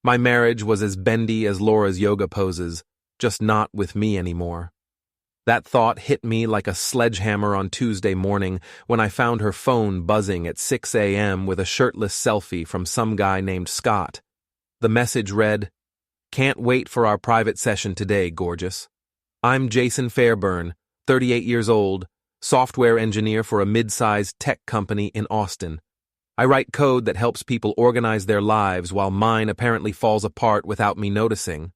My marriage was as bendy as Laura's yoga poses, just not with me anymore. That thought hit me like a sledgehammer on Tuesday morning when I found her phone buzzing at 6 a.m. with a shirtless selfie from some guy named Scott. The message read, "Can't wait for our private session today, gorgeous. I'm Jason Fairburn, 38 years old, software engineer for a mid-sized tech company in Austin. I write code that helps people organize their lives while mine apparently falls apart without me noticing.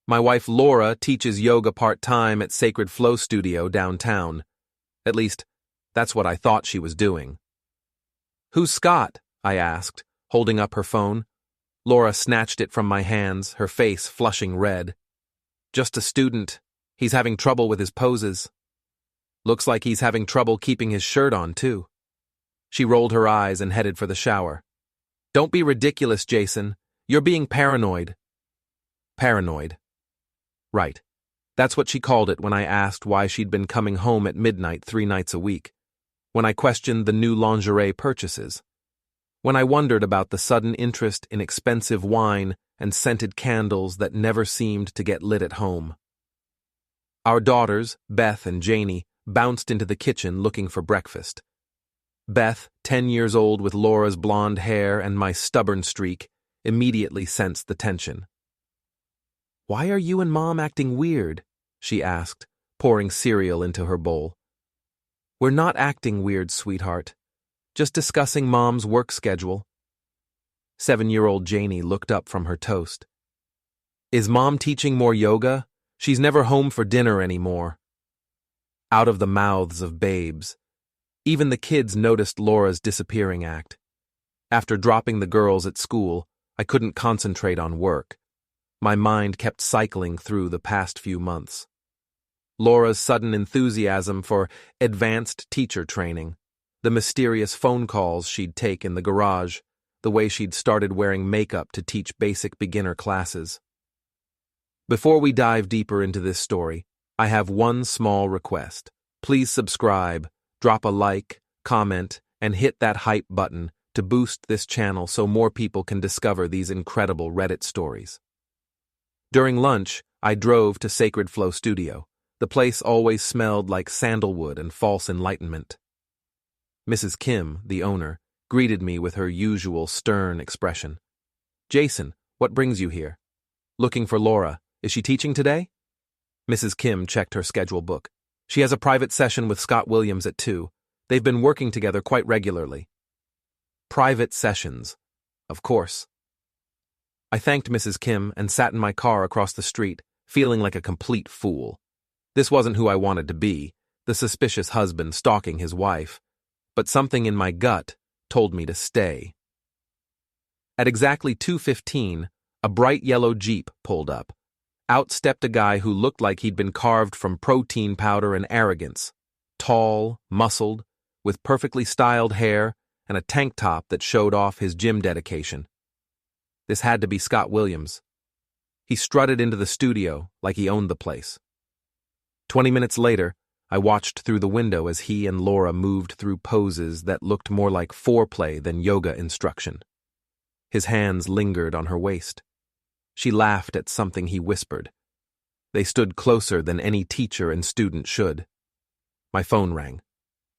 My wife Laura teaches yoga part-time at Sacred Flow Studio downtown. At least, that's what I thought she was doing." "Who's Scott?" I asked, holding up her phone. Laura snatched it from my hands, her face flushing red. "Just a student. He's having trouble with his poses. Looks like he's having trouble keeping his shirt on, too." She rolled her eyes and headed for the shower. "Don't be ridiculous, Jason. You're being paranoid." Paranoid. Right. That's what she called it when I asked why she'd been coming home at midnight 3 nights a week. When I questioned the new lingerie purchases. When I wondered about the sudden interest in expensive wine and scented candles that never seemed to get lit at home. Our daughters, Beth and Janie, bounced into the kitchen looking for breakfast. Beth, 10 years old with Laura's blonde hair and my stubborn streak, immediately sensed the tension. "Why are you and Mom acting weird?" she asked, pouring cereal into her bowl. "We're not acting weird, sweetheart. Just discussing Mom's work schedule." 7-year-old Janie looked up from her toast. "Is Mom teaching more yoga? She's never home for dinner anymore." Out of the mouths of babes. Even the kids noticed Laura's disappearing act. After dropping the girls at school, I couldn't concentrate on work. My mind kept cycling through the past few months. Laura's sudden enthusiasm for advanced teacher training, the mysterious phone calls she'd take in the garage, the way she'd started wearing makeup to teach basic beginner classes. Before we dive deeper into this story, I have one small request. Please subscribe, drop a like, comment, and hit that hype button to boost this channel so more people can discover these incredible Reddit stories. During lunch, I drove to Sacred Flow Studio. The place always smelled like sandalwood and false enlightenment. Mrs. Kim, the owner, greeted me with her usual stern expression. "Jason, what brings you here?" "Looking for Laura. Is she teaching today?" Mrs. Kim checked her schedule book. "She has a private session with Scott Williams at 2. They've been working together quite regularly." Private sessions. Of course. I thanked Mrs. Kim and sat in my car across the street, feeling like a complete fool. This wasn't who I wanted to be, the suspicious husband stalking his wife, but something in my gut told me to stay. At exactly 2:15, a bright yellow Jeep pulled up. Out stepped a guy who looked like he'd been carved from protein powder and arrogance. Tall, muscled, with perfectly styled hair and a tank top that showed off his gym dedication. This had to be Scott Williams. He strutted into the studio like he owned the place. 20 minutes later, I watched through the window as he and Laura moved through poses that looked more like foreplay than yoga instruction. His hands lingered on her waist. She laughed at something he whispered. They stood closer than any teacher and student should. My phone rang.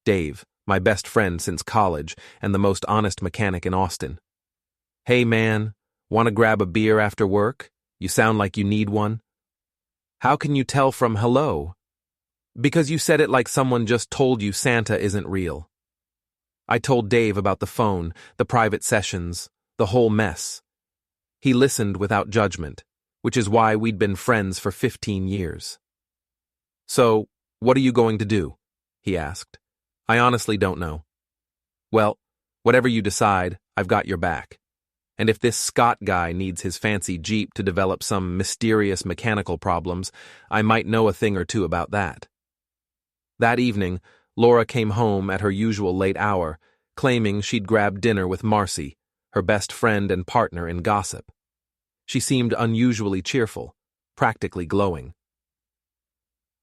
Dave, my best friend since college and the most honest mechanic in Austin. "Hey man, want to grab a beer after work? You sound like you need one." "How can you tell from hello?" "Because you said it like someone just told you Santa isn't real." I told Dave about the phone, the private sessions, the whole mess. He listened without judgment, which is why we'd been friends for 15 years. "So, what are you going to do?" he asked. "I honestly don't know." "Well, whatever you decide, I've got your back. And if this Scott guy needs his fancy Jeep to develop some mysterious mechanical problems, I might know a thing or two about that." That evening, Laura came home at her usual late hour, claiming she'd grabbed dinner with Marcy, her best friend and partner in gossip. She seemed unusually cheerful, practically glowing.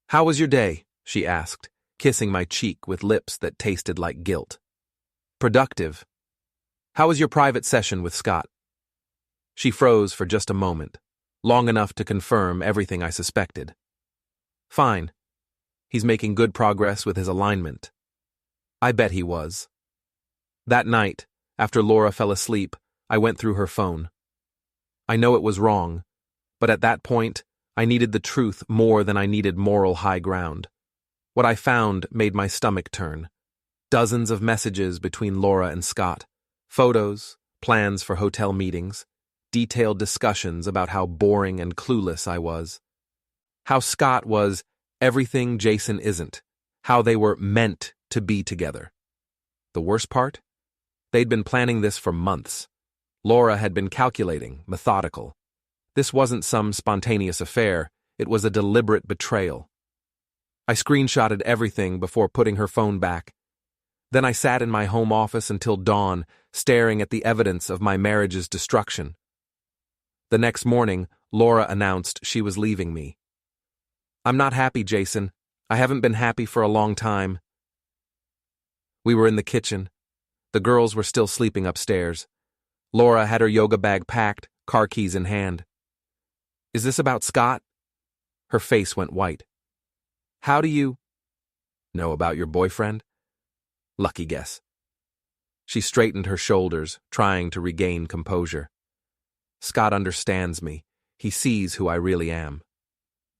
"How was your day?" she asked, kissing my cheek with lips that tasted like guilt. "Productive. How was your private session with Scott?" She froze for just a moment, long enough to confirm everything I suspected. Fine. He's making good progress with his alignment. I bet he was. That night, after Laura fell asleep, I went through her phone. I know it was wrong, but at that point, I needed the truth more than I needed moral high ground. What I found made my stomach turn. Dozens of messages between Laura and Scott. Photos, plans for hotel meetings, detailed discussions about how boring and clueless I was. How Scott was everything Jason isn't. How they were meant to be together. The worst part? They'd been planning this for months. Laura had been calculating, methodical. This wasn't some spontaneous affair, it was a deliberate betrayal. I screenshotted everything before putting her phone back. Then I sat in my home office until dawn, staring at the evidence of my marriage's destruction. The next morning, Laura announced she was leaving me. I'm not happy, Jason. I haven't been happy for a long time. We were in the kitchen. The girls were still sleeping upstairs. Laura had her yoga bag packed, car keys in hand. Is this about Scott? Her face went white. How do you know about your boyfriend? Lucky guess. She straightened her shoulders, trying to regain composure. Scott understands me. He sees who I really am.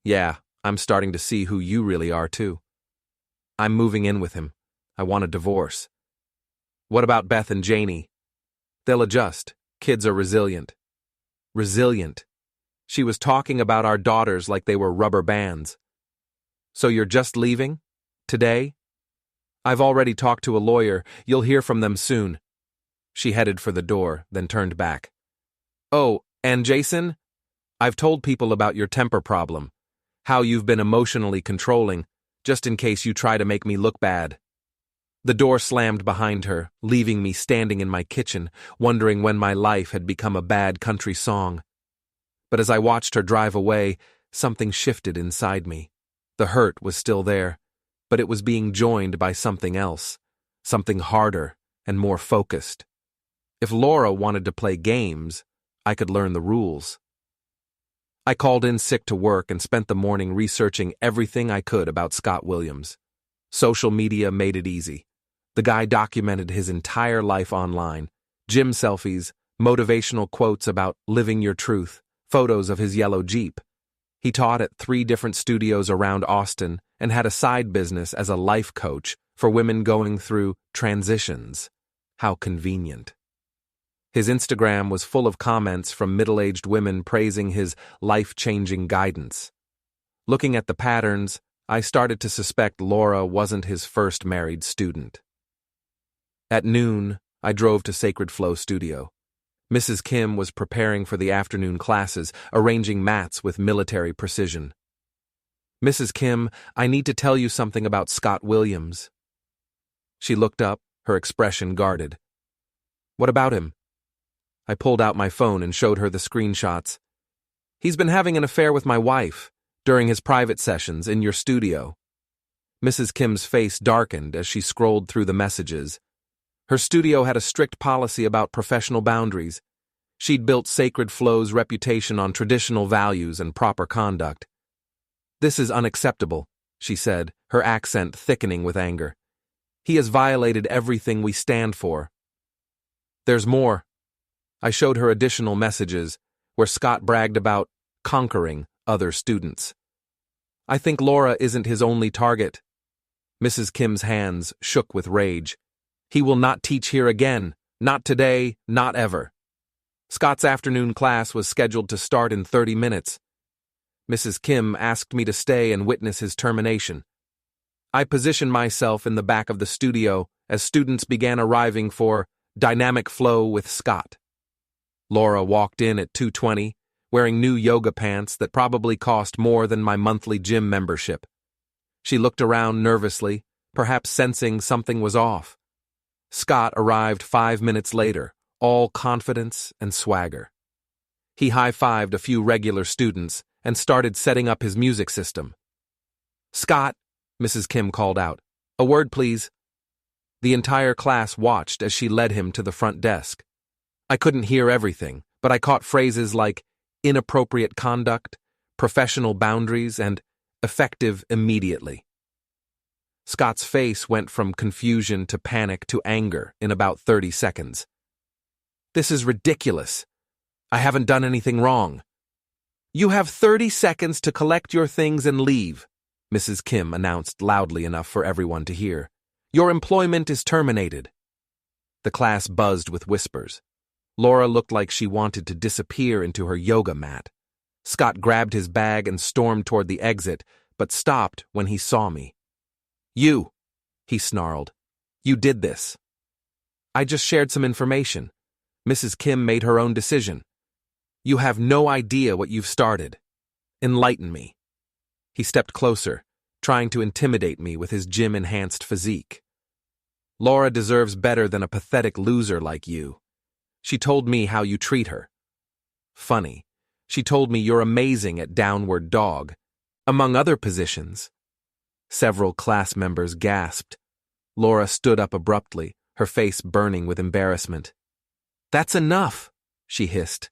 Yeah, I'm starting to see who you really are, too. I'm moving in with him. I want a divorce. What about Beth and Janie? They'll adjust. Kids are resilient. Resilient. She was talking about our daughters like they were rubber bands. So you're just leaving? Today? I've already talked to a lawyer. You'll hear from them soon. She headed for the door, then turned back. Oh, and Jason? I've told people about your temper problem. How you've been emotionally controlling, just in case you try to make me look bad. The door slammed behind her, leaving me standing in my kitchen, wondering when my life had become a bad country song. But as I watched her drive away, something shifted inside me. The hurt was still there, but it was being joined by something else, something harder and more focused. If Laura wanted to play games, I could learn the rules. I called in sick to work and spent the morning researching everything I could about Scott Williams. Social media made it easy. The guy documented his entire life online. Gym selfies, motivational quotes about living your truth, photos of his yellow Jeep. He taught at 3 different studios around Austin and had a side business as a life coach for women going through transitions. How convenient. His Instagram was full of comments from middle-aged women praising his life-changing guidance. Looking at the patterns, I started to suspect Laura wasn't his first married student. At noon, I drove to Sacred Flow Studio. Mrs. Kim was preparing for the afternoon classes, arranging mats with military precision. Mrs. Kim, I need to tell you something about Scott Williams. She looked up, her expression guarded. What about him? I pulled out my phone and showed her the screenshots. He's been having an affair with my wife during his private sessions in your studio. Mrs. Kim's face darkened as she scrolled through the messages. Her studio had a strict policy about professional boundaries. She'd built Sacred Flow's reputation on traditional values and proper conduct. This is unacceptable, she said, her accent thickening with anger. He has violated everything we stand for. There's more. I showed her additional messages where Scott bragged about conquering other students. I think Laura isn't his only target. Mrs. Kim's hands shook with rage. He will not teach here again. Not today, not ever. Scott's afternoon class was scheduled to start in 30 minutes. Mrs. Kim asked me to stay and witness his termination. I positioned myself in the back of the studio as students began arriving for Dynamic Flow with Scott. Laura walked in at 2:20, wearing new yoga pants that probably cost more than my monthly gym membership. She looked around nervously, perhaps sensing something was off. Scott arrived 5 minutes later, all confidence and swagger. He high-fived a few regular students and started setting up his music system. Scott, Mrs. Kim called out, a word please. The entire class watched as she led him to the front desk. I couldn't hear everything, but I caught phrases like inappropriate conduct, professional boundaries, and effective immediately. Scott's face went from confusion to panic to anger in about 30 seconds. This is ridiculous. I haven't done anything wrong. You have 30 seconds to collect your things and leave, Mrs. Kim announced loudly enough for everyone to hear. Your employment is terminated. The class buzzed with whispers. Laura looked like she wanted to disappear into her yoga mat. Scott grabbed his bag and stormed toward the exit, but stopped when he saw me. You, he snarled. You did this. I just shared some information. Mrs. Kim made her own decision. You have no idea what you've started. Enlighten me. He stepped closer, trying to intimidate me with his gym-enhanced physique. Laura deserves better than a pathetic loser like you. She told me how you treat her. Funny, she told me you're amazing at downward dog, among other positions. Several class members gasped. Laura stood up abruptly, her face burning with embarrassment. That's enough, she hissed.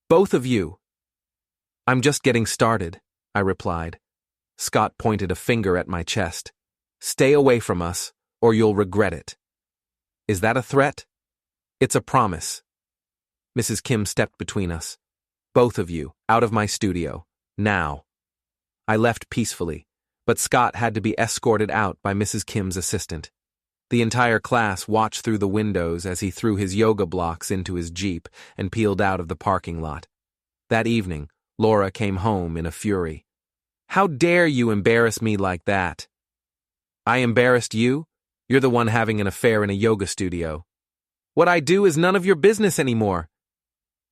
Both of you. I'm just getting started, I replied. Scott pointed a finger at my chest. Stay away from us, or you'll regret it. Is that a threat? It's a promise. Mrs. Kim stepped between us. Both of you, out of my studio, now. I left peacefully, but Scott had to be escorted out by Mrs. Kim's assistant. The entire class watched through the windows as he threw his yoga blocks into his Jeep and peeled out of the parking lot. That evening, Laura came home in a fury. How dare you embarrass me like that? I embarrassed you? You're the one having an affair in a yoga studio. What I do is none of your business anymore.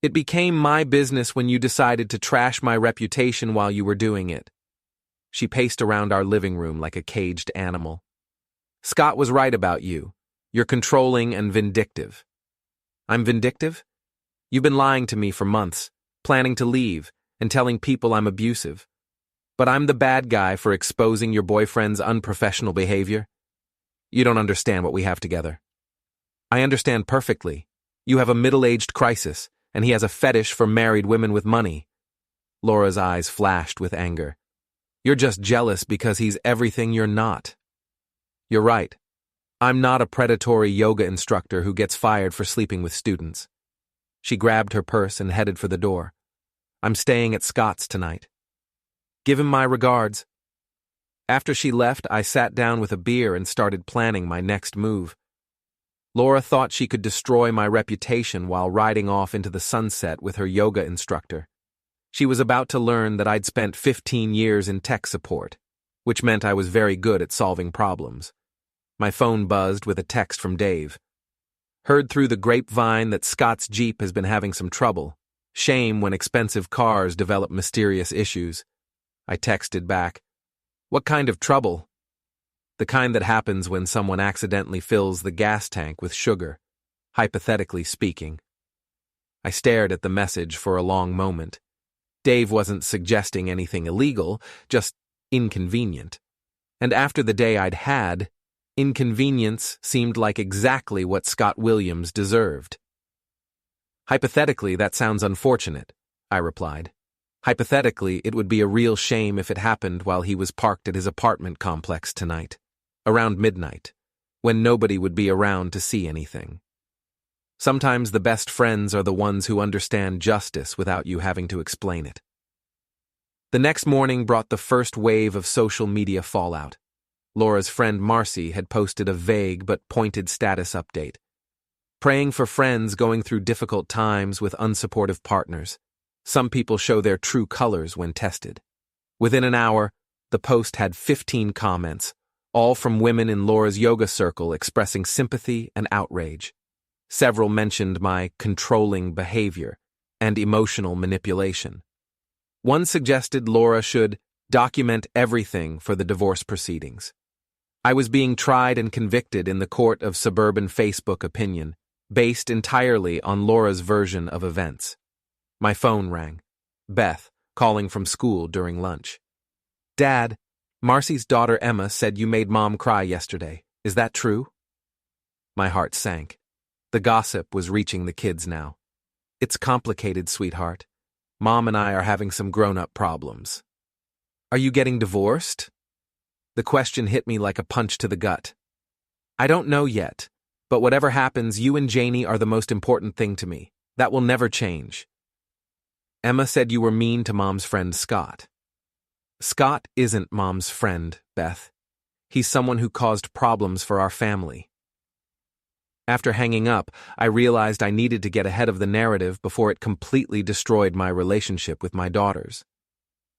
It became my business when you decided to trash my reputation while you were doing it. She paced around our living room like a caged animal. Scott was right about you. You're controlling and vindictive. I'm vindictive? You've been lying to me for months, planning to leave, and telling people I'm abusive. But I'm the bad guy for exposing your boyfriend's unprofessional behavior? You don't understand what we have together. I understand perfectly. You have a middle-aged crisis, and he has a fetish for married women with money. Laura's eyes flashed with anger. You're just jealous because he's everything you're not. You're right. I'm not a predatory yoga instructor who gets fired for sleeping with students. She grabbed her purse and headed for the door. I'm staying at Scott's tonight. Give him my regards. After she left, I sat down with a beer and started planning my next move. Laura thought she could destroy my reputation while riding off into the sunset with her yoga instructor. She was about to learn that I'd spent 15 years in tech support, which meant I was very good at solving problems. My phone buzzed with a text from Dave. Heard through the grapevine that Scott's Jeep has been having some trouble. Shame when expensive cars develop mysterious issues. I texted back, What kind of trouble? The kind that happens when someone accidentally fills the gas tank with sugar, hypothetically speaking. I stared at the message for a long moment. Dave wasn't suggesting anything illegal, just inconvenient. And after the day I'd had, inconvenience seemed like exactly what Scott Williams deserved. Hypothetically, that sounds unfortunate, I replied. Hypothetically, it would be a real shame if it happened while he was parked at his apartment complex tonight, around midnight, when nobody would be around to see anything. Sometimes the best friends are the ones who understand justice without you having to explain it. The next morning brought the first wave of social media fallout. Laura's friend Marcy had posted a vague but pointed status update. Praying for friends going through difficult times with unsupportive partners. Some people show their true colors when tested. Within an hour, the post had 15 comments, all from women in Laura's yoga circle expressing sympathy and outrage. Several mentioned my controlling behavior and emotional manipulation. One suggested Laura should document everything for the divorce proceedings. I was being tried and convicted in the court of suburban Facebook opinion, based entirely on Laura's version of events. My phone rang. Beth, calling from school during lunch. Dad, Marcy's daughter Emma said you made Mom cry yesterday. Is that true? My heart sank. The gossip was reaching the kids now. It's complicated, sweetheart. Mom and I are having some grown-up problems. Are you getting divorced? The question hit me like a punch to the gut. I don't know yet, but whatever happens, you and Janie are the most important thing to me. That will never change. Emma said you were mean to Mom's friend Scott. Scott isn't Mom's friend, Beth. He's someone who caused problems for our family. After hanging up, I realized I needed to get ahead of the narrative before it completely destroyed my relationship with my daughters.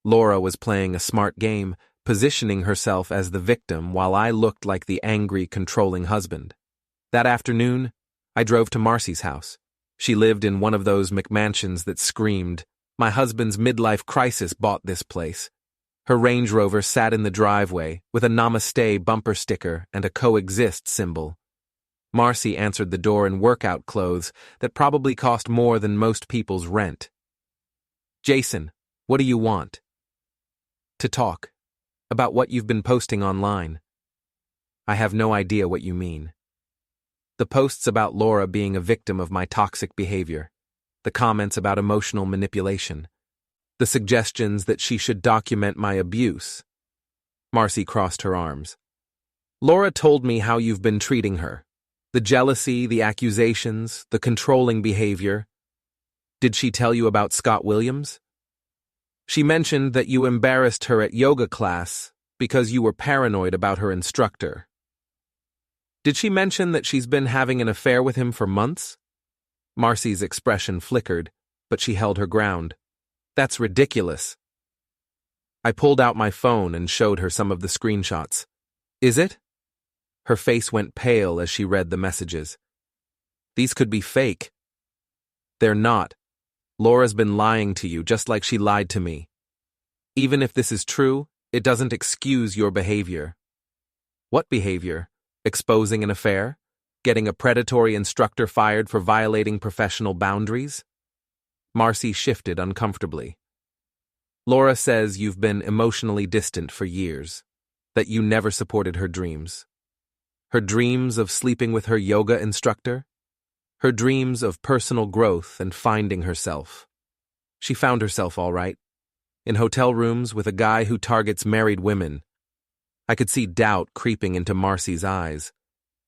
Laura was playing a smart game, positioning herself as the victim while I looked like the angry, controlling husband. That afternoon, I drove to Marcy's house. She lived in one of those McMansions that screamed, "My husband's midlife crisis bought this place." Her Range Rover sat in the driveway with a Namaste bumper sticker and a coexist symbol. Marcy answered the door in workout clothes that probably cost more than most people's rent. "Jason, what do you want?" "To talk. About what you've been posting online." "I have no idea what you mean." "The posts about Laura being a victim of my toxic behavior. The comments about emotional manipulation. The suggestions that she should document my abuse." Marcy crossed her arms. "Laura told me how you've been treating her. The jealousy, the accusations, the controlling behavior. Did she tell you about Scott Williams?" "She mentioned that you embarrassed her at yoga class because you were paranoid about her instructor." "Did she mention that she's been having an affair with him for months?" Marcy's expression flickered, but she held her ground. "That's ridiculous." I pulled out my phone and showed her some of the screenshots. "Is it?" Her face went pale as she read the messages. "These could be fake." "They're not. Laura's been lying to you just like she lied to me. Even if this is true, it doesn't excuse your behavior." "What behavior? Exposing an affair? Getting a predatory instructor fired for violating professional boundaries?" Marcy shifted uncomfortably. "Laura says you've been emotionally distant for years, that you never supported her dreams. Her dreams of sleeping with her yoga instructor? Her dreams of personal growth and finding herself. She found herself all right, in hotel rooms with a guy who targets married women." I could see doubt creeping into Marcy's eyes.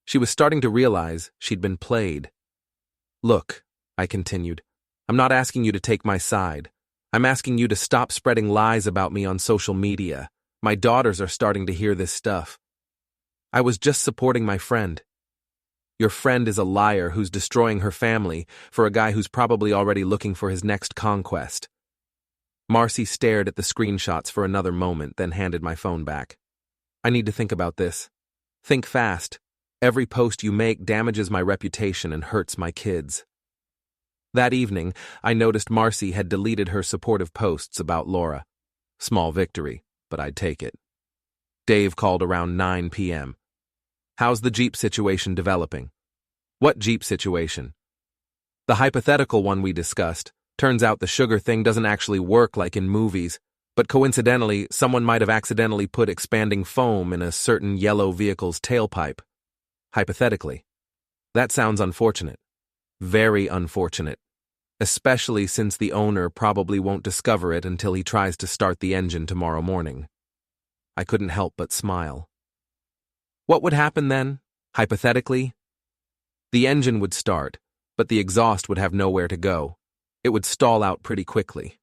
She was starting to realize she'd been played. "Look," I continued, "I'm not asking you to take my side. I'm asking you to stop spreading lies about me on social media. My daughters are starting to hear this stuff. I was just supporting my friend. Your friend is a liar who's destroying her family for a guy who's probably already looking for his next conquest." Marcy stared at the screenshots for another moment, then handed my phone back. "I need to think about this. Think fast. Every post you make damages my reputation and hurts my kids." That evening, I noticed Marcy had deleted her supportive posts about Laura. Small victory, but I'd take it. Dave called around 9 p.m. "How's the Jeep situation developing?" "What Jeep situation?" "The hypothetical one we discussed. Turns out the sugar thing doesn't actually work like in movies, but coincidentally, someone might have accidentally put expanding foam in a certain yellow vehicle's tailpipe. Hypothetically. That sounds unfortunate. Very unfortunate. Especially since the owner probably won't discover it until he tries to start the engine tomorrow morning." I couldn't help but smile. "What would happen then, hypothetically?" "The engine would start, but the exhaust would have nowhere to go. It would stall out pretty quickly.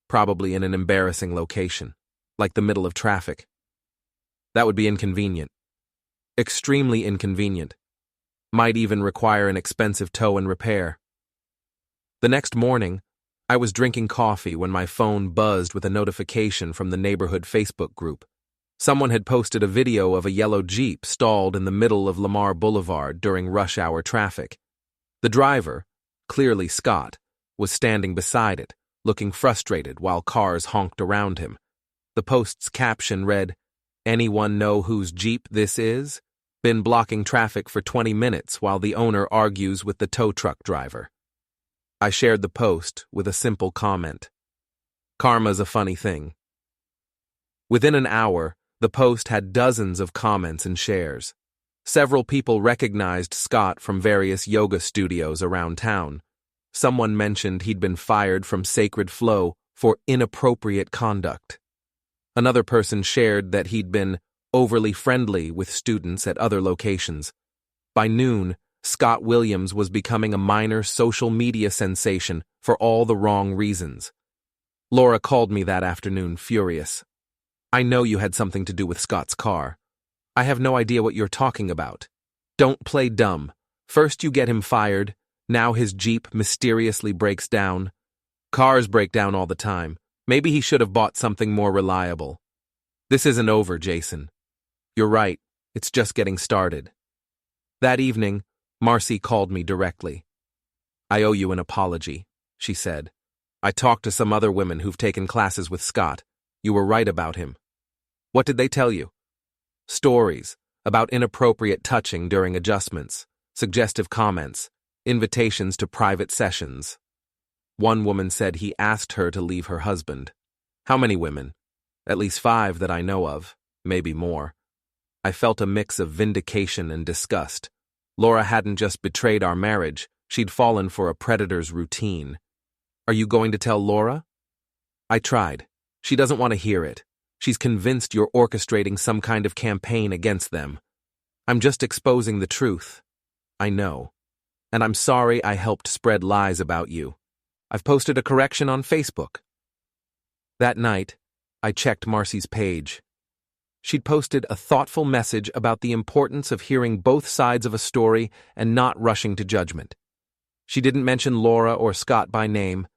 Probably in an embarrassing location, like the middle of traffic. That would be inconvenient. Extremely inconvenient. Might even require an expensive tow and repair." The next morning, I was drinking coffee when my phone buzzed with a notification from the neighborhood Facebook group. Someone had posted a video of a yellow Jeep stalled in the middle of Lamar Boulevard during rush hour traffic. The driver, clearly Scott, was standing beside it, looking frustrated while cars honked around him. The post's caption read, "Anyone know whose Jeep this is? Been blocking traffic for 20 minutes while the owner argues with the tow truck driver." I shared the post with a simple comment. Karma's a funny thing. Within an hour, the post had dozens of comments and shares. Several people recognized Scott from various yoga studios around town. Someone mentioned he'd been fired from Sacred Flow for inappropriate conduct. Another person shared that he'd been overly friendly with students at other locations. By noon, Scott Williams was becoming a minor social media sensation for all the wrong reasons. Laura called me that afternoon, furious. "I know you had something to do with Scott's car. I have no idea what you're talking about. Don't play dumb. First you get him fired, now his Jeep mysteriously breaks down. Cars break down all the time. Maybe he should have bought something more reliable. This isn't over, Jason. You're right, it's just getting started." That evening, Marcy called me directly. "I owe you an apology," she said. "I talked to some other women who've taken classes with Scott. You were right about him." "What did they tell you?" "Stories about inappropriate touching during adjustments, suggestive comments, invitations to private sessions. One woman said he asked her to leave her husband. How many women? At least 5 that I know of, maybe more." I felt a mix of vindication and disgust. Laura hadn't just betrayed our marriage, she'd fallen for a predator's routine. "Are you going to tell Laura?" "I tried. She doesn't want to hear it. She's convinced you're orchestrating some kind of campaign against them. I'm just exposing the truth. I know. And I'm sorry I helped spread lies about you. I've posted a correction on Facebook." That night, I checked Marcy's page. She'd posted a thoughtful message about the importance of hearing both sides of a story and not rushing to judgment. She didn't mention Laura or Scott by name,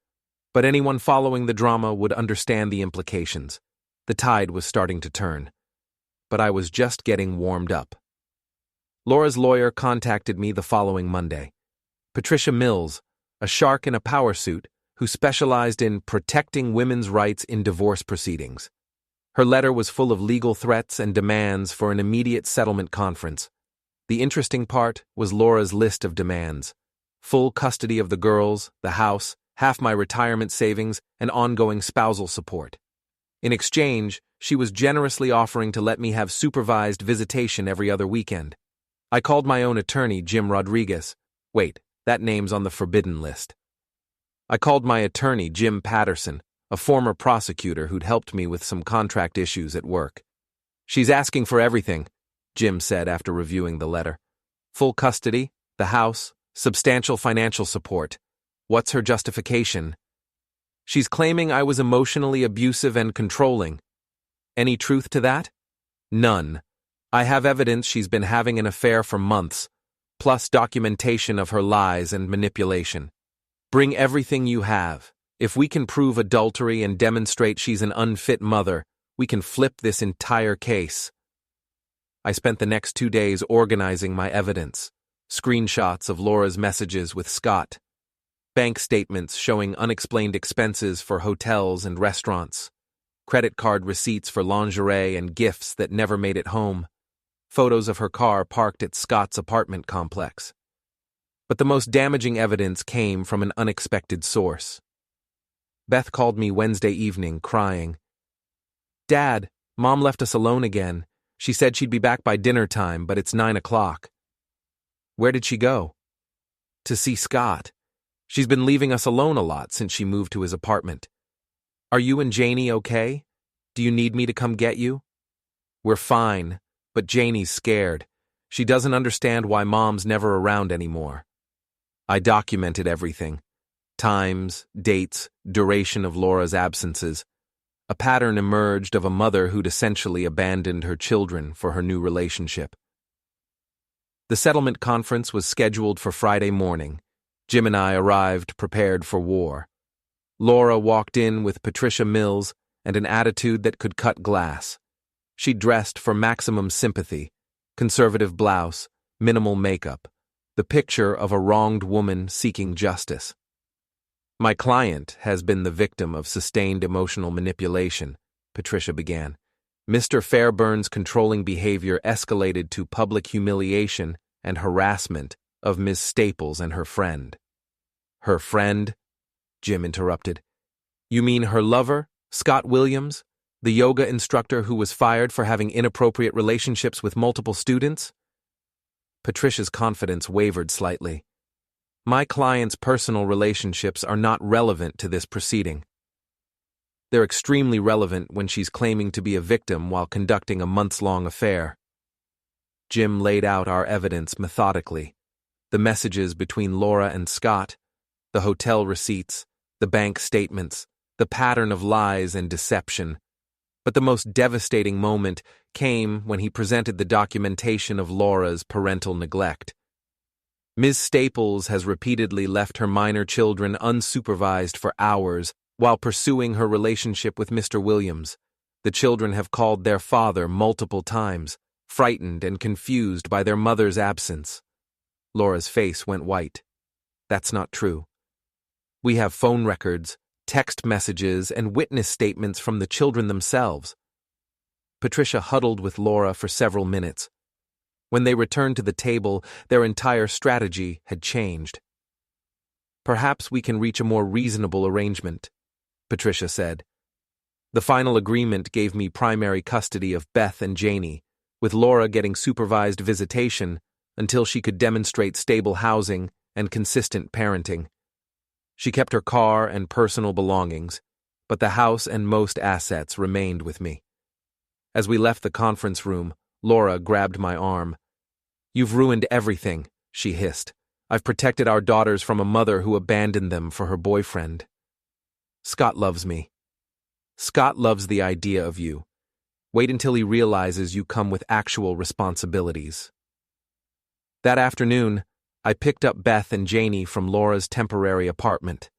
but anyone following the drama would understand the implications. The tide was starting to turn. But I was just getting warmed up. Laura's lawyer contacted me the following Monday. Patricia Mills, a shark in a power suit who specialized in protecting women's rights in divorce proceedings. Her letter was full of legal threats and demands for an immediate settlement conference. The interesting part was Laura's list of demands: full custody of the girls, the house, half my retirement savings, and ongoing spousal support. In exchange, she was generously offering to let me have supervised visitation every other weekend. I called my own attorney, Jim Rodriguez. Wait, that name's on the forbidden list. I called my attorney, Jim Patterson, a former prosecutor who'd helped me with some contract issues at work. "She's asking for everything," Jim said after reviewing the letter. "Full custody, the house, substantial financial support. What's her justification?" "She's claiming I was emotionally abusive and controlling." "Any truth to that?" "None. I have evidence she's been having an affair for months, plus documentation of her lies and manipulation. Bring everything you have. If we can prove adultery and demonstrate she's an unfit mother, we can flip this entire case." I spent the next 2 days organizing my evidence. Screenshots of Laura's messages with Scott. Bank statements showing unexplained expenses for hotels and restaurants. Credit card receipts for lingerie and gifts that never made it home. Photos of her car parked at Scott's apartment complex. But the most damaging evidence came from an unexpected source. Beth called me Wednesday evening, crying. "Dad, Mom left us alone again. She said she'd be back by dinner time, but it's 9 o'clock. "Where did she go?" "To see Scott. She's been leaving us alone a lot since she moved to his apartment. Are you and Janie okay? Do you need me to come get you?" "We're fine, but Janie's scared. She doesn't understand why Mom's never around anymore." I documented everything. Times, dates, duration of Laura's absences. A pattern emerged of a mother who'd essentially abandoned her children for her new relationship. The settlement conference was scheduled for Friday morning. Jim and I arrived prepared for war. Laura walked in with Patricia Mills and an attitude that could cut glass. She dressed for maximum sympathy, conservative blouse, minimal makeup, the picture of a wronged woman seeking justice. "My client has been the victim of sustained emotional manipulation," Patricia began. "Mr. Fairburn's controlling behavior escalated to public humiliation and harassment of Ms. Staples and her friend." "Her friend?" Jim interrupted. "You mean her lover, Scott Williams, the yoga instructor who was fired for having inappropriate relationships with multiple students?" Patricia's confidence wavered slightly. My client's personal relationships are not relevant to this proceeding. They're extremely relevant when she's claiming to be a victim while conducting a months-long affair. Jim laid out our evidence methodically. The messages between Laura and Scott, the hotel receipts, the bank statements, the pattern of lies and deception. But the most devastating moment came when he presented the documentation of Laura's parental neglect. Ms. Staples has repeatedly left her minor children unsupervised for hours while pursuing her relationship with Mr. Williams. The children have called their father multiple times, frightened and confused by their mother's absence. Laura's face went white. That's not true. We have phone records, text messages, and witness statements from the children themselves. Patricia huddled with Laura for several minutes. When they returned to the table, their entire strategy had changed. Perhaps we can reach a more reasonable arrangement, Patricia said. The final agreement gave me primary custody of Beth and Janie, with Laura getting supervised visitation until she could demonstrate stable housing and consistent parenting. She kept her car and personal belongings, but the house and most assets remained with me. As we left the conference room, Laura grabbed my arm. "You've ruined everything," she hissed. "I've protected our daughters from a mother who abandoned them for her boyfriend. Scott loves me. Scott loves the idea of you. Wait until he realizes you come with actual responsibilities." That afternoon, I picked up Beth and Janie from Laura's temporary apartment.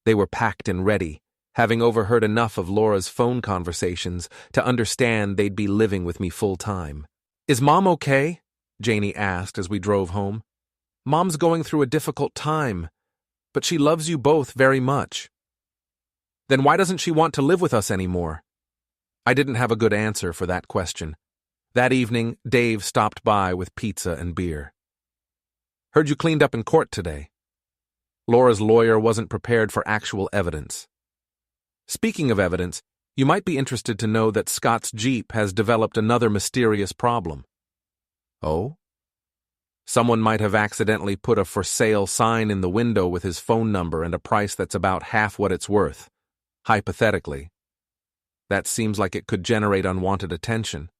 They were packed and ready, having overheard enough of Laura's phone conversations to understand they'd be living with me full-time. "Is Mom okay?" Janie asked as we drove home. "Mom's going through a difficult time, but she loves you both very much." "Then why doesn't she want to live with us anymore?" I didn't have a good answer for that question. That evening, Dave stopped by with pizza and beer. "Heard you cleaned up in court today." Laura's lawyer wasn't prepared for actual evidence. "Speaking of evidence, you might be interested to know that Scott's Jeep has developed another mysterious problem." "Oh?" "Someone might have accidentally put a for sale sign in the window with his phone number and a price that's about half what it's worth, hypothetically. That seems like it could generate unwanted attention.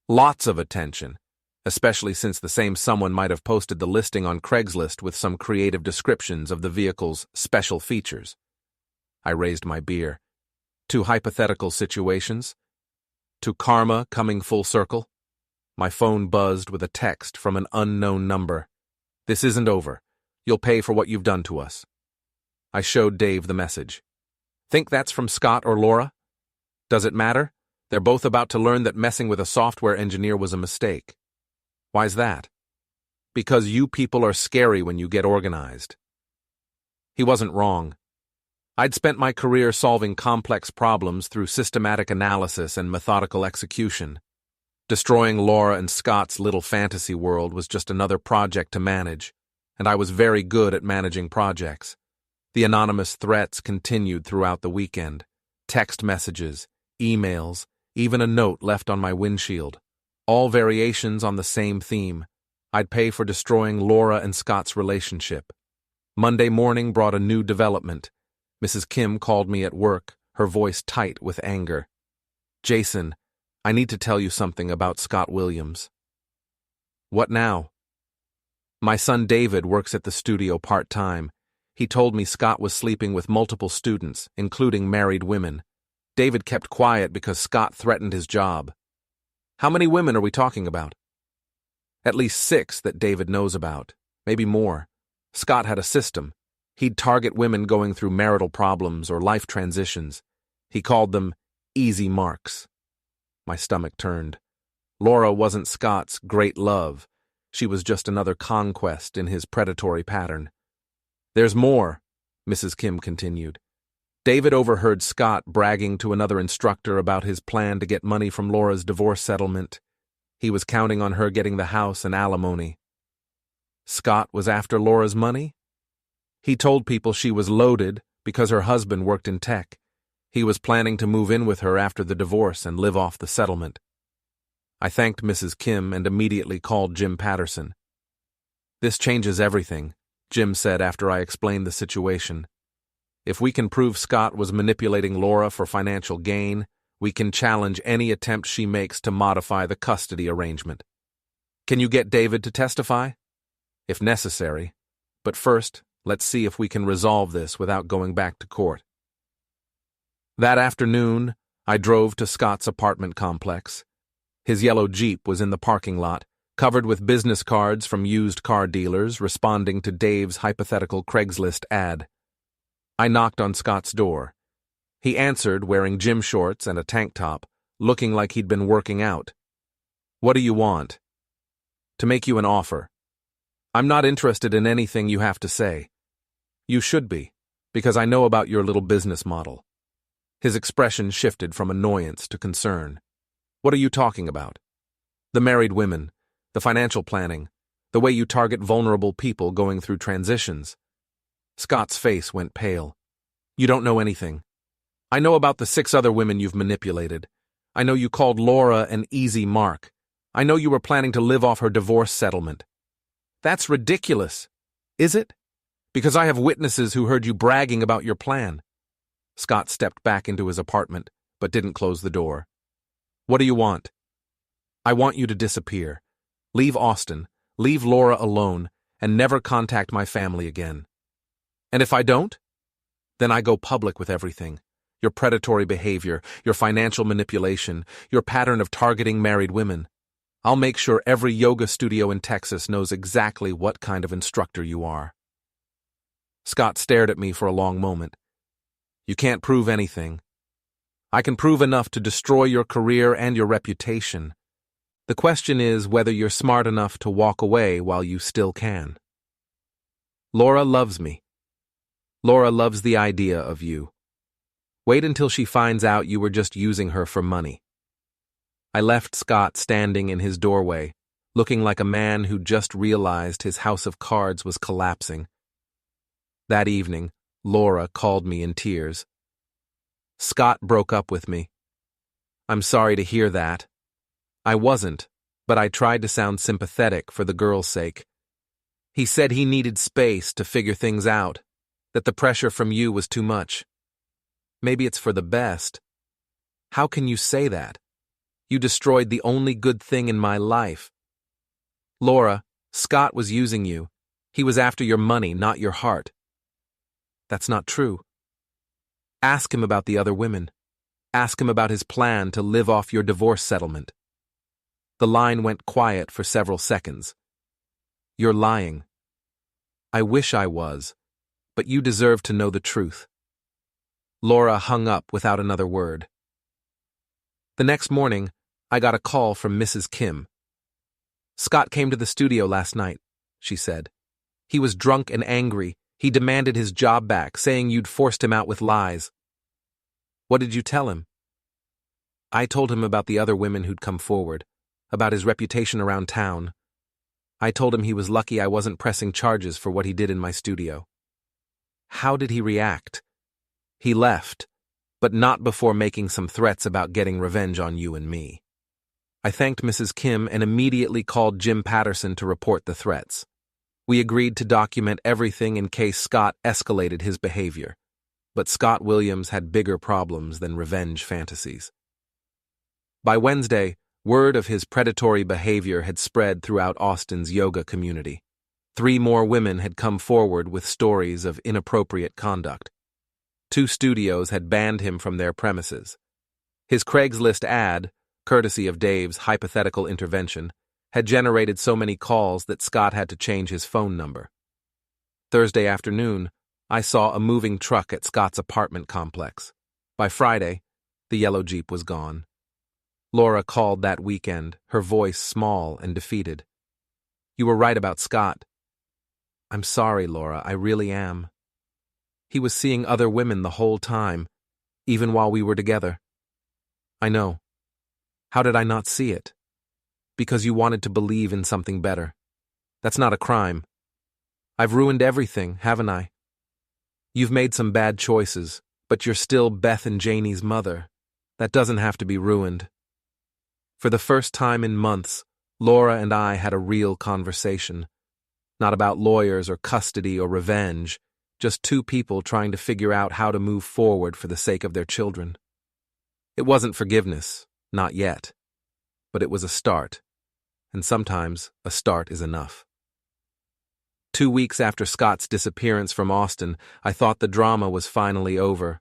Lots of attention, especially since the same someone might have posted the listing on Craigslist with some creative descriptions of the vehicle's special features." I raised my beer. "Two hypothetical situations? To karma coming full circle?" My phone buzzed with a text from an unknown number. "This isn't over. You'll pay for what you've done to us." I showed Dave the message. "Think that's from Scott or Laura? Does it matter? They're both about to learn that messing with a software engineer was a mistake." "Why's that?" "Because you people are scary when you get organized." He wasn't wrong. I'd spent my career solving complex problems through systematic analysis and methodical execution. Destroying Laura and Scott's little fantasy world was just another project to manage, and I was very good at managing projects. The anonymous threats continued throughout the weekend. Text messages, emails, even a note left on my windshield. All variations on the same theme. I'd pay for destroying Laura and Scott's relationship. Monday morning brought a new development. Mrs. Kim called me at work, her voice tight with anger. "Jason, I need to tell you something about Scott Williams." "What now?" "My son David works at the studio part-time. He told me Scott was sleeping with multiple students, including married women. David kept quiet because Scott threatened his job." "How many women are we talking about?" "At least 6 that David knows about, maybe more. Scott had a system. He'd target women going through marital problems or life transitions. He called them easy marks." My stomach turned. Laura wasn't Scott's great love. She was just another conquest in his predatory pattern. "There's more," Mrs. Kim continued. "David overheard Scott bragging to another instructor about his plan to get money from Laura's divorce settlement. He was counting on her getting the house and alimony." "Scott was after Laura's money?" "He told people she was loaded because her husband worked in tech. He was planning to move in with her after the divorce and live off the settlement." I thanked Mrs. Kim and immediately called Jim Patterson. "This changes everything," Jim said after I explained the situation. If we can prove Scott was manipulating Laura for financial gain, we can challenge any attempt she makes to modify the custody arrangement. Can you get David to testify? If necessary. But first, let's see if we can resolve this without going back to court. That afternoon, I drove to Scott's apartment complex. His yellow Jeep was in the parking lot, covered with business cards from used car dealers responding to Dave's hypothetical Craigslist ad. I knocked on Scott's door. He answered wearing gym shorts and a tank top, looking like he'd been working out. What do you want? To make you an offer. I'm not interested in anything you have to say. You should be, because I know about your little business model. His expression shifted from annoyance to concern. What are you talking about? The married women, the financial planning, the way you target vulnerable people going through transitions. Scott's face went pale. You don't know anything. I know about the 6 other women you've manipulated. I know you called Laura an easy mark. I know you were planning to live off her divorce settlement. That's ridiculous. Is it? Because I have witnesses who heard you bragging about your plan. Scott stepped back into his apartment, but didn't close the door. What do you want? I want you to disappear. Leave Austin, leave Laura alone, and never contact my family again. And if I don't? Then I go public with everything. Your predatory behavior, your financial manipulation, your pattern of targeting married women. I'll make sure every yoga studio in Texas knows exactly what kind of instructor you are. Scott stared at me for a long moment. You can't prove anything. I can prove enough to destroy your career and your reputation. The question is whether you're smart enough to walk away while you still can. Laura loves me. Laura loves the idea of you. Wait until she finds out you were just using her for money. I left Scott standing in his doorway, looking like a man who just realized his house of cards was collapsing. That evening, Laura called me in tears. Scott broke up with me. I'm sorry to hear that. I wasn't, but I tried to sound sympathetic for the girl's sake. He said he needed space to figure things out, that the pressure from you was too much. Maybe it's for the best. How can you say that? You destroyed the only good thing in my life. Laura, Scott was using you. He was after your money, not your heart. That's not true. Ask him about the other women. Ask him about his plan to live off your divorce settlement. The line went quiet for several seconds. You're lying. I wish I was, but you deserve to know the truth. Laura hung up without another word. The next morning, I got a call from Mrs. Kim. Scott came to the studio last night, she said. He was drunk and angry. He demanded his job back, saying you'd forced him out with lies. What did you tell him? I told him about the other women who'd come forward, about his reputation around town. I told him he was lucky I wasn't pressing charges for what he did in my studio. How did he react? He left, but not before making some threats about getting revenge on you and me. I thanked Mrs. Kim and immediately called Jim Patterson to report the threats. We agreed to document everything in case Scott escalated his behavior, but Scott Williams had bigger problems than revenge fantasies. By Wednesday, word of his predatory behavior had spread throughout Austin's yoga community. 3 more women had come forward with stories of inappropriate conduct. 2 studios had banned him from their premises. His Craigslist ad, courtesy of Dave's hypothetical intervention, had generated so many calls that Scott had to change his phone number. Thursday afternoon, I saw a moving truck at Scott's apartment complex. By Friday, the yellow Jeep was gone. Laura called that weekend, her voice small and defeated. You were right about Scott. I'm sorry, Laura, I really am. He was seeing other women the whole time, even while we were together. I know. How did I not see it? Because you wanted to believe in something better. That's not a crime. I've ruined everything, haven't I? You've made some bad choices, but you're still Beth and Janie's mother. That doesn't have to be ruined. For the first time in months, Laura and I had a real conversation. Not about lawyers or custody or revenge, just two people trying to figure out how to move forward for the sake of their children. It wasn't forgiveness, not yet, but it was a start, and sometimes a start is enough. 2 weeks after Scott's disappearance from Austin, I thought the drama was finally over.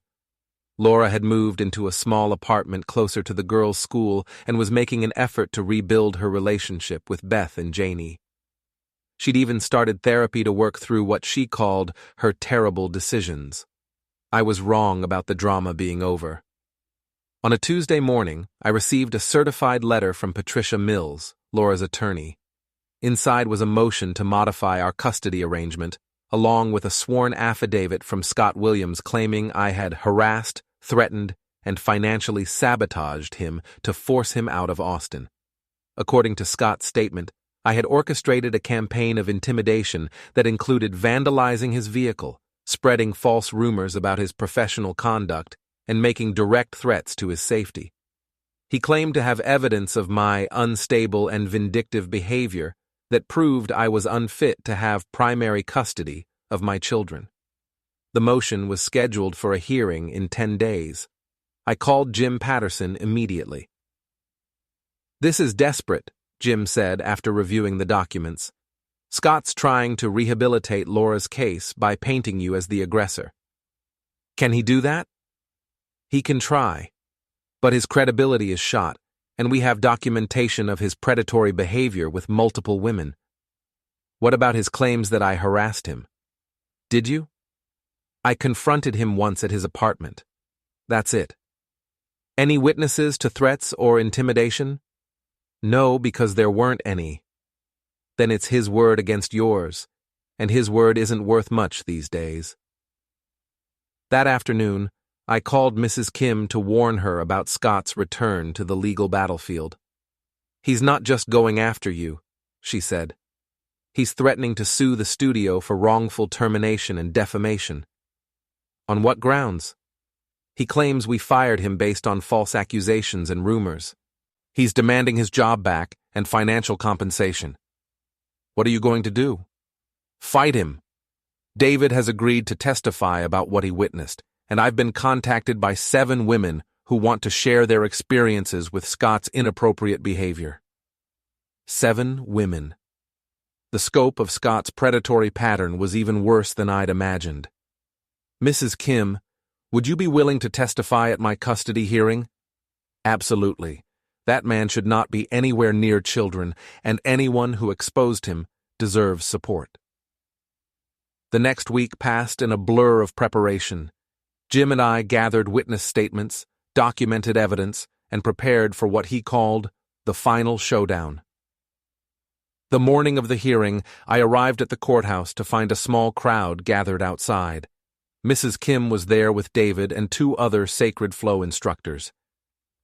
Laura had moved into a small apartment closer to the girls' school and was making an effort to rebuild her relationship with Beth and Janie. She'd even started therapy to work through what she called her terrible decisions. I was wrong about the drama being over. On a Tuesday morning, I received a certified letter from Patricia Mills, Laura's attorney. Inside was a motion to modify our custody arrangement, along with a sworn affidavit from Scott Williams claiming I had harassed, threatened, and financially sabotaged him to force him out of Austin. According to Scott's statement, I had orchestrated a campaign of intimidation that included vandalizing his vehicle, spreading false rumors about his professional conduct, and making direct threats to his safety. He claimed to have evidence of my unstable and vindictive behavior that proved I was unfit to have primary custody of my children. The motion was scheduled for a hearing in 10 days. I called Jim Patterson immediately. "This is desperate," Jim said after reviewing the documents. "Scott's trying to rehabilitate Laura's case by painting you as the aggressor. Can he do that?" "He can try, but his credibility is shot, and we have documentation of his predatory behavior with multiple women." "What about his claims that I harassed him?" "Did you?" "I confronted him once at his apartment. That's it." "Any witnesses to threats or intimidation?" "No, because there weren't any." "Then it's his word against yours, and his word isn't worth much these days." That afternoon, I called Mrs. Kim to warn her about Scott's return to the legal battlefield. "He's not just going after you," she said. "He's threatening to sue the studio for wrongful termination and defamation." "On what grounds?" "He claims we fired him based on false accusations and rumors. He's demanding his job back and financial compensation." "What are you going to do?" "Fight him. David has agreed to testify about what he witnessed, and I've been contacted by 7 women who want to share their experiences with Scott's inappropriate behavior." 7 women. The scope of Scott's predatory pattern was even worse than I'd imagined. "Mrs. Kim, would you be willing to testify at my custody hearing?" "Absolutely. That man should not be anywhere near children, and anyone who exposed him deserves support." The next week passed in a blur of preparation. Jim and I gathered witness statements, documented evidence, and prepared for what he called the final showdown. The morning of the hearing, I arrived at the courthouse to find a small crowd gathered outside. Mrs. Kim was there with David and 2 other Sacred Flow instructors.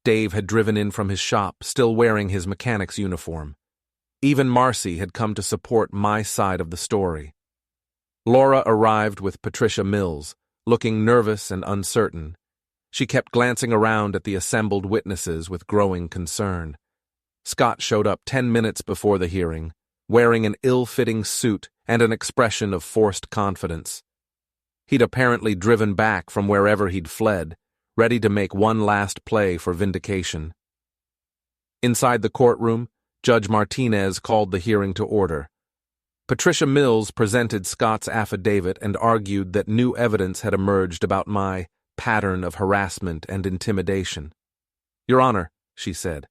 Dave had driven in from his shop, still wearing his mechanic's uniform. Even Marcy had come to support my side of the story. Laura arrived with Patricia Mills, looking nervous and uncertain. She kept glancing around at the assembled witnesses with growing concern. Scott showed up 10 minutes before the hearing, wearing an ill-fitting suit and an expression of forced confidence. He'd apparently driven back from wherever he'd fled, ready to make one last play for vindication. Inside the courtroom, Judge Martinez called the hearing to order. Patricia Mills presented Scott's affidavit and argued that new evidence had emerged about my pattern of harassment and intimidation. "Your Honor," she said,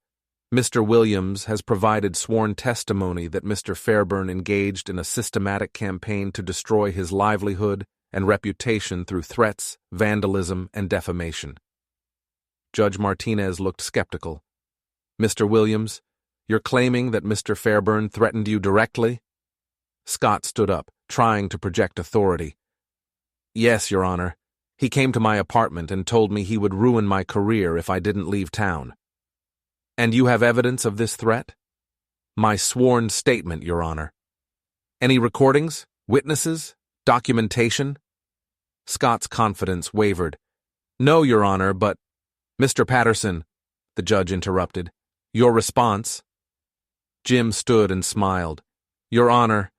"Mr. Williams has provided sworn testimony that Mr. Fairburn engaged in a systematic campaign to destroy his livelihood and reputation through threats, vandalism, and defamation." Judge Martinez looked skeptical. "Mr. Williams, you're claiming that Mr. Fairburn threatened you directly?" Scott stood up, trying to project authority. "Yes, Your Honor. He came to my apartment and told me he would ruin my career if I didn't leave town." "And you have evidence of this threat?" "My sworn statement, Your Honor." "Any recordings, witnesses, documentation?" Scott's confidence wavered. "No, Your Honor, but—" "Mr. Patterson," the judge interrupted, "your response?" Jim stood and smiled. "Your Honor,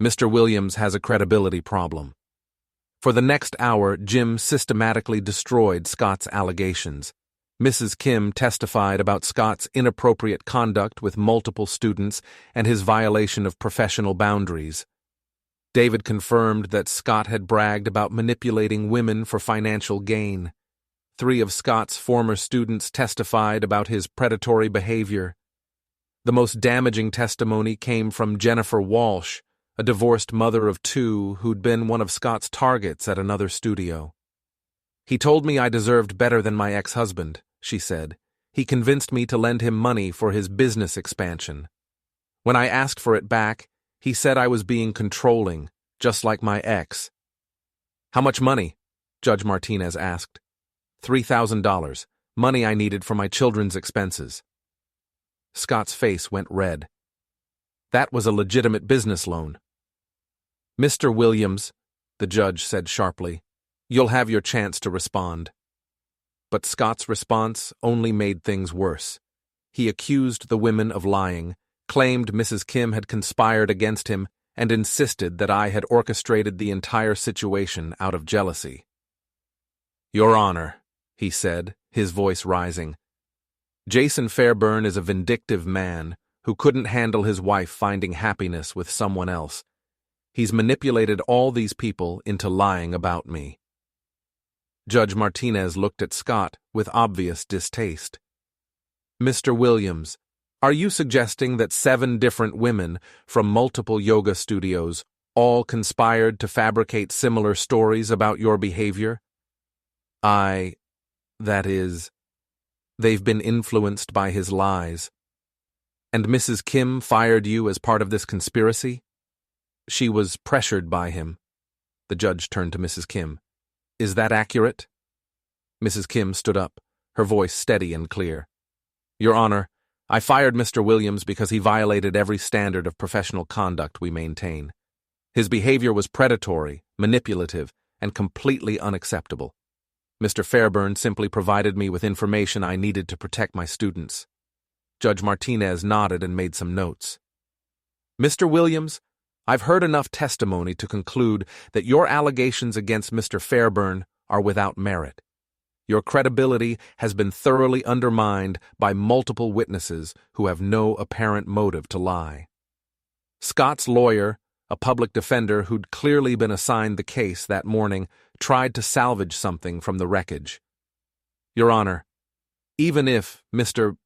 Mr. Williams has a credibility problem. For the next hour, Jim systematically destroyed Scott's allegations. Mrs. Kim testified about Scott's inappropriate conduct with multiple students and his violation of professional boundaries. David confirmed that Scott had bragged about manipulating women for financial gain. 3 of Scott's former students testified about his predatory behavior. The most damaging testimony came from Jennifer Walsh, a divorced mother of 2 who'd been one of Scott's targets at another studio. "He told me I deserved better than my ex-husband," she said. "He convinced me to lend him money for his business expansion. When I asked for it back, he said I was being controlling, just like my ex." "How much money?" Judge Martinez asked. $3,000, money I needed for my children's expenses. Scott's face went red. That was a legitimate business loan. "Mr. Williams," the judge said sharply, "you'll have your chance to respond." But Scott's response only made things worse. He accused the women of lying, claimed Mrs. Kim had conspired against him, and insisted that I had orchestrated the entire situation out of jealousy. "Your Honor," he said, his voice rising, "Jason Fairburn is a vindictive man who couldn't handle his wife finding happiness with someone else. He's manipulated all these people into lying about me." Judge Martinez looked at Scott with obvious distaste. "Mr. Williams, are you suggesting that 7 different women from multiple yoga studios all conspired to fabricate similar stories about your behavior?" That is, they've been influenced by his lies. "And Mrs. Kim fired you as part of this conspiracy?" "She was pressured by him." The judge turned to Mrs. Kim. "Is that accurate?" Mrs. Kim stood up, her voice steady and clear. "Your Honor, I fired Mr. Williams because he violated every standard of professional conduct we maintain. His behavior was predatory, manipulative, and completely unacceptable. Mr. Fairburn simply provided me with information I needed to protect my students." Judge Martinez nodded and made some notes. "Mr. Williams, I've heard enough testimony to conclude that your allegations against Mr. Fairburn are without merit. Your credibility has been thoroughly undermined by multiple witnesses who have no apparent motive to lie." Scott's lawyer, a public defender who'd clearly been assigned the case that morning, tried to salvage something from the wreckage. "Your Honor, even if Mr.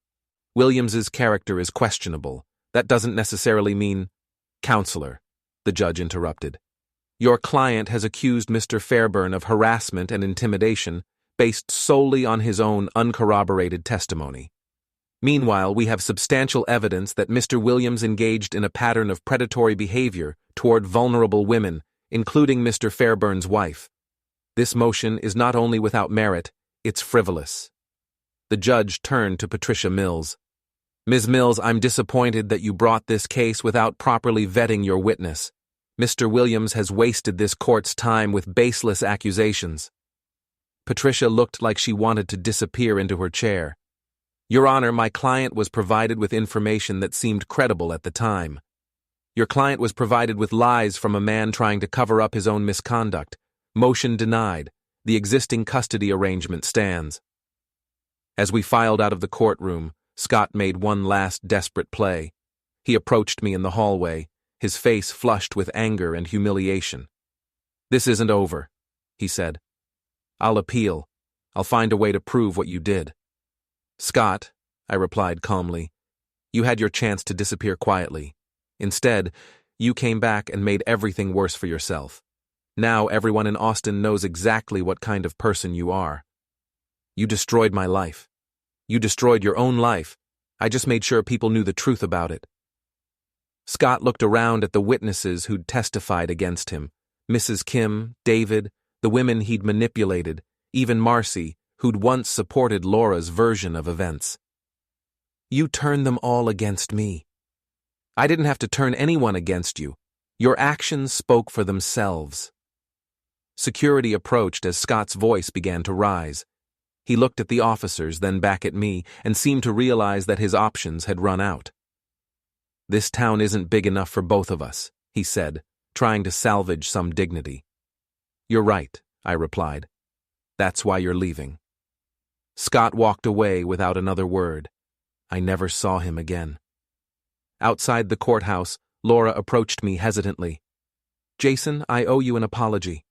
Williams's character is questionable, that doesn't necessarily mean—" "Counselor," the judge interrupted, "your client has accused Mr. Fairburn of harassment and intimidation based solely on his own uncorroborated testimony. Meanwhile, we have substantial evidence that Mr. Williams engaged in a pattern of predatory behavior toward vulnerable women, including Mr. Fairburn's wife. This motion is not only without merit, it's frivolous." The judge turned to Patricia Mills. "Ms. Mills, I'm disappointed that you brought this case without properly vetting your witness. Mr. Williams has wasted this court's time with baseless accusations." Patricia looked like she wanted to disappear into her chair. "Your Honor, my client was provided with information that seemed credible at the time. Your client was provided with lies from a man trying to cover up his own misconduct. Motion denied. The existing custody arrangement stands." As we filed out of the courtroom, Scott made one last desperate play. He approached me in the hallway, his face flushed with anger and humiliation. "This isn't over," he said. "I'll appeal. I'll find a way to prove what you did." "Scott," I replied calmly, "you had your chance to disappear quietly. Instead, you came back and made everything worse for yourself. Now everyone in Austin knows exactly what kind of person you are. You destroyed my life. You destroyed your own life. I just made sure people knew the truth about it." Scott looked around at the witnesses who'd testified against him. Mrs. Kim, David, the women he'd manipulated, even Marcy, who'd once supported Laura's version of events. "You turned them all against me. I didn't have to turn anyone against you. Your actions spoke for themselves." Security approached as Scott's voice began to rise. He looked at the officers, then back at me, and seemed to realize that his options had run out. "This town isn't big enough for both of us," he said, trying to salvage some dignity. "You're right," I replied. "That's why you're leaving." Scott walked away without another word. I never saw him again. Outside the courthouse, Laura approached me hesitantly. "Jason, I owe you an apology."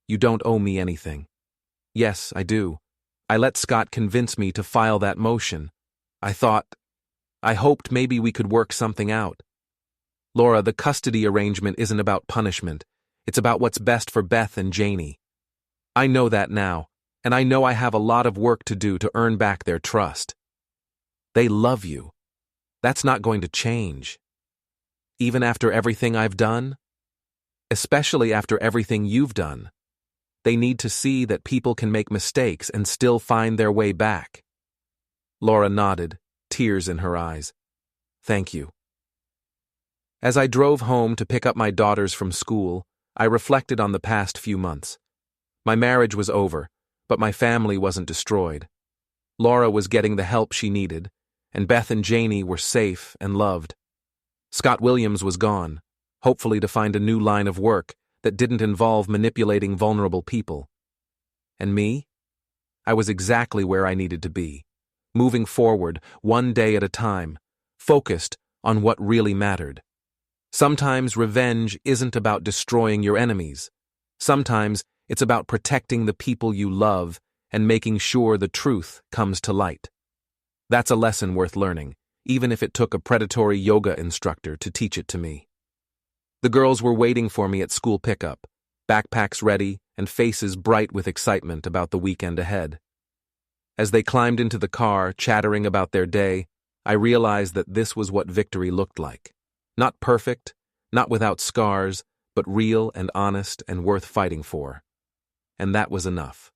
"You don't owe me anything." "Yes, I do. I let Scott convince me to file that motion. I hoped maybe we could work something out." "Laura, the custody arrangement isn't about punishment. It's about what's best for Beth and Janie. I know that now, and I know I have a lot of work to do to earn back their trust. They love you. That's not going to change. Even after everything I've done? Especially after everything you've done. They need to see that people can make mistakes and still find their way back." Laura nodded, tears in her eyes. "Thank you." As I drove home to pick up my daughters from school, I reflected on the past few months. My marriage was over, but my family wasn't destroyed. Laura was getting the help she needed, and Beth and Janie were safe and loved. Scott Williams was gone, hopefully to find a new line of work that didn't involve manipulating vulnerable people. And me? I was exactly where I needed to be, moving forward, one day at a time, focused on what really mattered. Sometimes revenge isn't about destroying your enemies. Sometimes it's about protecting the people you love and making sure the truth comes to light. That's a lesson worth learning, even if it took a predatory yoga instructor to teach it to me. The girls were waiting for me at school pickup, backpacks ready and faces bright with excitement about the weekend ahead. As they climbed into the car, chattering about their day, I realized that this was what victory looked like. Not perfect, not without scars, but real and honest and worth fighting for. And that was enough.